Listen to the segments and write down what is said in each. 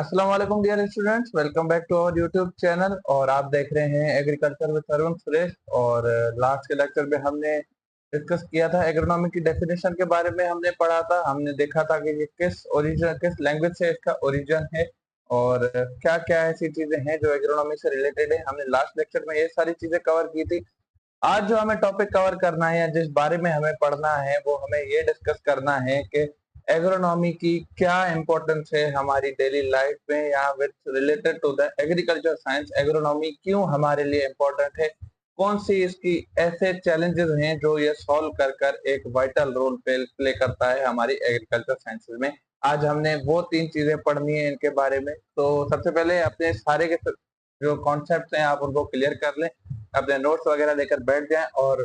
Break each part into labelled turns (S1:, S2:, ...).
S1: अस्सलाम वालेकुम dear students, welcome back to our YouTube channel. और आप देख रहे हैं एग्रीकल्चर विद अरुण सुरेश। और लास्ट के लेक्चर में हमने डिस्कस किया था एग्रोनॉमी की डेफिनेशन के बारे में। हमने पढ़ा था, हमने देखा था कि ये किस लैंग्वेज से इसका ओरिजिन है और क्या क्या ऐसी चीजें हैं जो एग्रोनॉमी से रिलेटेड है। हमने लास्ट लेक्चर में ये सारी चीजें कवर की थी। आज जो हमें टॉपिक कवर करना है या जिस बारे में हमें पढ़ना है वो हमें ये डिस्कस करना है कि एग्रोनॉमी की क्या इम्पोर्टेंस है हमारी डेली लाइफ में या with related to the agriculture science. Agronomy क्यों हमारे लिए इम्पोर्टेंट है, कौन सी इसकी ऐसे चैलेंजेस हैं जो ये सॉल्व कर कर एक वाइटल रोल प्ले करता है हमारी एग्रीकल्चर साइंसेज में। आज हमने वो तीन चीजें पढ़नी है इनके बारे में। तो सबसे पहले अपने सारे के जो कॉन्सेप्ट हैं आप उनको क्लियर कर लें, अपने नोट्स वगैरह लेकर बैठ जाएं और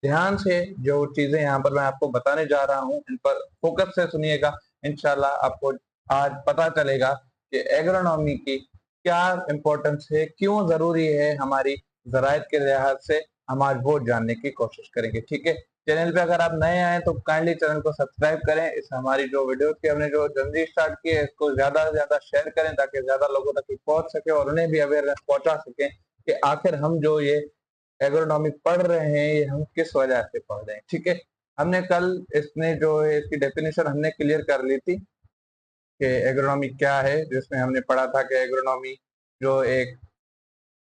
S1: ध्यान से जो चीजें यहाँ पर मैं आपको बताने जा रहा हूँ इन पर फोकस से सुनिएगा। इंशाल्लाह आपको आज पता चलेगा कि एग्रोनॉमी की क्या इम्पोर्टेंस है, क्यों जरूरी है हमारी ज़रायत के लिहाज से। हम आज वो जानने की कोशिश करेंगे, ठीक है। चैनल पे अगर आप नए आए तो काइंडली चैनल को सब्सक्राइब करें। इस हमारी जो वीडियोस की हमने जो जल्दी स्टार्ट की है इसको ज्यादा से ज्यादा शेयर करें ताकि ज्यादा लोगों तक पहुंच सके और उन्हें भी अवेयरनेस पहुंचा सके कि आखिर हम जो ये एग्रोनॉमी पढ़ रहे हैं ये हम किस वजह से पढ़ रहे हैं, ठीक है। हमने कल इसने जो है इसकी डेफिनेशन हमने क्लियर कर ली थी कि एग्रोनॉमी क्या है, जिसमें हमने पढ़ा था कि एग्रोनॉमी जो एक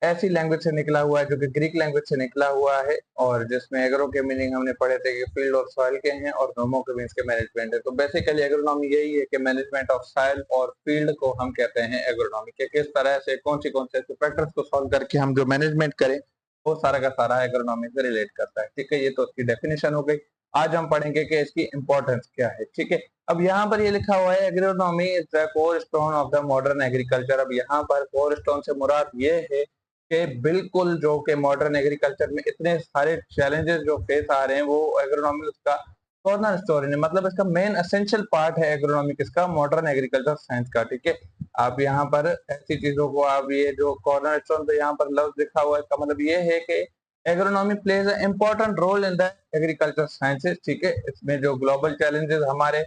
S1: ऐसी लैंग्वेज से निकला हुआ है जो कि ग्रीक लैंग्वेज से निकला हुआ है और जिसमें एग्रो के मीनिंग हमने पढ़े थे कि फील्ड और सॉइल के हैं और नोमो के मीन्स के मैनेजमेंट है। तो बेसिकली एग्रोनॉमी यही है कि मैनेजमेंट ऑफ सॉइल और फील्ड को हम कहते हैं एग्रोनॉमी के। किस तरह से कौन से फैक्टर्स को सॉल्व करके हम जो मैनेजमेंट करें वो सारा का सारा एग्रोनॉमी से रिलेट करता है, ठीक है। ये तो उसकी डेफिनेशन हो गई। आज हम पढ़ेंगे कि इसकी इंपॉर्टेंस क्या है, ठीक है। अब यहाँ पर ये लिखा हुआ है agronomy is the core stone of the modern agriculture. अब यहाँ पर कोर स्टोन से मुराद ये है कि बिल्कुल जो कि मॉडर्न एग्रीकल्चर में इतने सारे चैलेंजेस जो फेस आ रहे हैं वो एग्रोनॉमी उसका कॉर्नर स्टोन है, मतलब इसका मेन एसेंशियल पार्ट है एग्रोनॉमी किसका, मॉडर्न एग्रीकल्चर साइंस का, ठीक है। आप यहाँ पर ऐसी चीजों को आप ये जो कॉर्नर स्टोन पे यहाँ पर लफ्ज लिखा हुआ है इसका मतलब ये है कि agronomy plays a important role in the agriculture sciences, ठीक है। इसमें जो ग्लोबल चैलेंजेस हमारे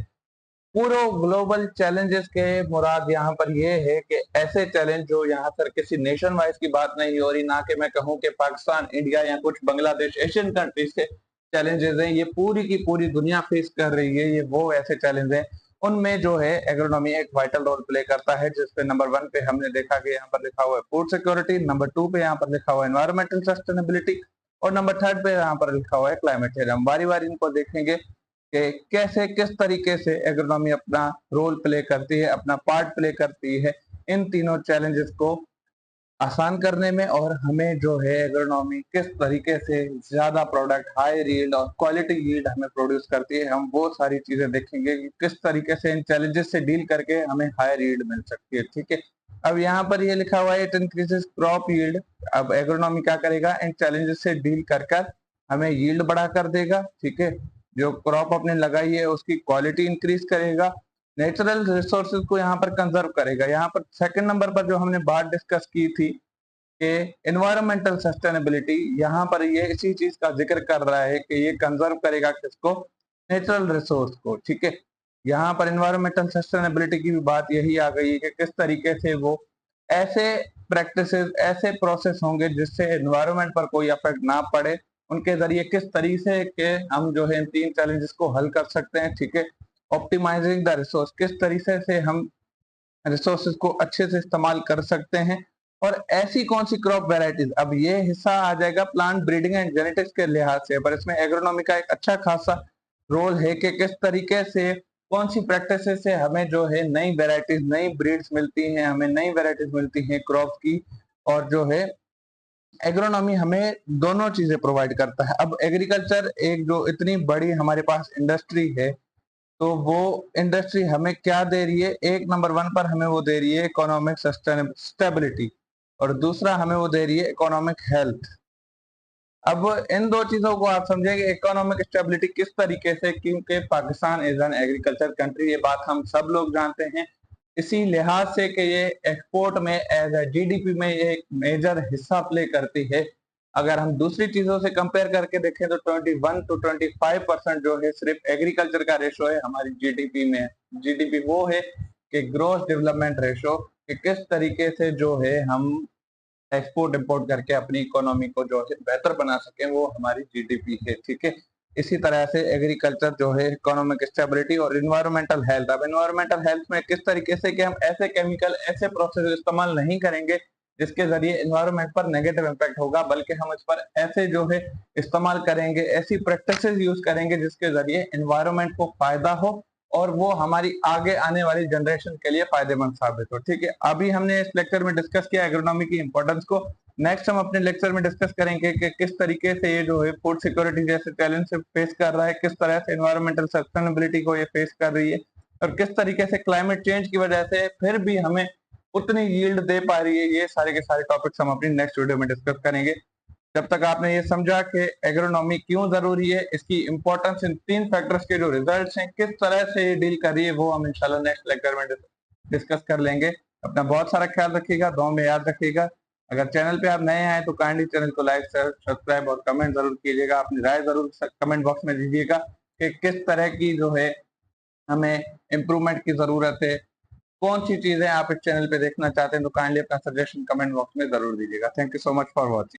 S1: पूरे ग्लोबल चैलेंजेस के मुराद यहाँ पर ये है कि ऐसे चैलेंज जो यहाँ पर किसी नेशन वाइज की बात नहीं हो रही, ना कि मैं कहूँ कि पाकिस्तान, इंडिया या कुछ बांग्लादेश एशियन कंट्रीज के चैलेंजेस हैं, ये पूरी की पूरी दुनिया फेस कर रही है। ये वो ऐसे चैलेंज हैं उनमें जो है एग्रोनॉमी एक वाइटल रोल प्ले करता है, जिसपे नंबर 1 पे हमने देखा कि यहाँ पर लिखा हुआ है फूड सिक्योरिटी, नंबर 2 पे यहाँ पर लिखा हुआ है एनवायरमेंटल सस्टेनेबिलिटी और नंबर 3 पे यहाँ पर लिखा हुआ है क्लाइमेट चेंज। हम बारी बारी इनको देखेंगे कि कैसे किस तरीके से एग्रोनॉमी अपना रोल प्ले करती है, अपना पार्ट प्ले करती है इन तीनों चैलेंजेस को आसान करने में, और हमें जो है एग्रोनॉमी किस तरीके से ज्यादा प्रोडक्ट, हाई यील्ड और क्वालिटी यील्ड हमें प्रोड्यूस करती है। हम वो सारी चीजें देखेंगे कि किस तरीके से इन चैलेंजेस से डील करके हमें हाई यील्ड मिल सकती है, ठीक है। अब यहाँ पर ये लिखा हुआ है इट इंक्रीजेस क्रॉप यील्ड। अब एग्रोनॉमी क्या करेगा, इन चैलेंजेस से डील कर कर हमें यील्ड बढ़ा कर देगा, ठीक है। जो क्रॉप अपने लगाई है उसकी क्वालिटी इंक्रीज करेगा, नेचुरल रिसोर्सेज को यहाँ पर कंजर्व करेगा। यहाँ पर सेकंड नंबर पर जो हमने बात डिस्कस की थी कि एनवायरमेंटल सस्टेनेबिलिटी, यहाँ पर ये इसी चीज का जिक्र कर रहा है कि ये कंजर्व करेगा किसको, नेचुरल रिसोर्स को, ठीक है। यहाँ पर एनवायरमेंटल सस्टेनेबिलिटी की भी बात यही आ गई है कि किस तरीके से वो ऐसे प्रैक्टिसेस, ऐसे प्रोसेस होंगे जिससे एनवायरमेंट पर कोई इफेक्ट ना पड़े, उनके जरिए किस तरीके के हम जो है इन तीन चैलेंजेस को हल कर सकते हैं, ठीक है। ऑप्टिमाइजिंग द रिसोर्स, किस तरीके से हम रिसोर्सेज को अच्छे से इस्तेमाल कर सकते हैं, और ऐसी कौन सी क्रॉप वेराइटीज। अब ये हिस्सा आ जाएगा प्लांट ब्रीडिंग एंड जेनेटिक्स के लिहाज से, पर इसमें एग्रोनॉमी का एक अच्छा खासा रोल है कि किस तरीके से कौन सी प्रैक्टिस से हमें जो है नई वेराइटीज, नई ब्रीड्स मिलती हैं, हमें नई वेराइटीज मिलती हैं क्रॉप की, और जो है एग्रोनॉमी हमें दोनों चीजें प्रोवाइड करता है। अब एग्रीकल्चर एक जो इतनी बड़ी हमारे पास इंडस्ट्री है, तो वो इंडस्ट्री हमें क्या दे रही है, एक नंबर 1 पर हमें वो दे रही है इकोनॉमिक स्टेबिलिटी और दूसरा हमें वो दे रही है इकोनॉमिक हेल्थ। अब इन दो चीजों को आप समझेंगे, इकोनॉमिक स्टेबिलिटी किस तरीके से, क्योंकि Pakistan is an agriculture country, ये बात हम सब लोग जानते हैं। इसी लिहाज से कि ये एक्सपोर्ट में एज ए जीडीपी में ये एक मेजर हिस्सा प्ले करती है। अगर हम दूसरी चीजों से कंपेयर करके देखें तो 21 to 25% जो है सिर्फ एग्रीकल्चर का रेशो है हमारी जीडीपी में। जीडीपी वो है कि ग्रोस डेवलपमेंट रेशो, कि किस तरीके से जो है हम एक्सपोर्ट इंपोर्ट करके अपनी इकोनॉमी को जो है बेहतर बना सकें, वो हमारी जीडीपी है। ठीक है, इसी तरह से एग्रीकल्चर जो है इकोनॉमिक स्टेबिलिटी और इन्वायरमेंटल हेल्थ। अब इन्वायरमेंटल हेल्थ में किस तरीके से कि हम ऐसे केमिकल, ऐसे प्रोसेस इस्तेमाल नहीं करेंगे जिसके जरिए इन्वायरमेंट पर नेगेटिव इम्पैक्ट होगा, बल्कि हम इस पर ऐसे जो है इस्तेमाल करेंगे, ऐसी प्रैक्टिसेस यूज करेंगे जिसके जरिए इन्वायरमेंट को फायदा हो और वो हमारी आगे आने वाली जनरेशन के लिए फायदेमंद साबित हो। ठीक है, अभी हमने इस लेक्चर में डिस्कस किया एग्रोनॉमी की इंपॉर्टेंस को। नेक्स्ट हम अपने लेक्चर में डिस्कस करेंगे कि किस तरीके से ये जो है फूड सिक्योरिटी जैसे चैलेंज से फेस कर रहा है, किस तरह से एनवायरमेंटल सस्टेनेबिलिटी को ये फेस कर रही है, और किस तरीके से क्लाइमेट चेंज की वजह से फिर भी हमें उतनी यील्ड दे पा रही है। ये सारे के सारे टॉपिक्स हम अपनी नेक्स्ट वीडियो में डिस्कस करेंगे। जब तक आपने ये समझा कि एग्रोनॉमी क्यों जरूरी है, इसकी इंपॉर्टेंस, इन 3 फैक्टर्स के जो रिजल्ट्स हैं किस तरह से ये डील कर रही है, वो हम इंशाल्लाह नेक्स्ट लेक्चर में डिस्कस कर लेंगे। अपना बहुत सारा ख्याल रखिएगा, दुआ में याद रखिएगा। अगर चैनल पे आप नए आए तो काइंडली चैनल को लाइक, शेयर, सब्सक्राइब और कमेंट जरूर कीजिएगा। अपनी राय जरूर कमेंट बॉक्स में दीजिएगा कि किस तरह की जो है हमें इम्प्रूवमेंट की जरूरत है, कौन सी चीजें आप इस चैनल पे देखना चाहते हैं, तो काइंडली अपना सजेशन कमेंट बॉक्स में जरूर दीजिएगा। Thank you so much for watching.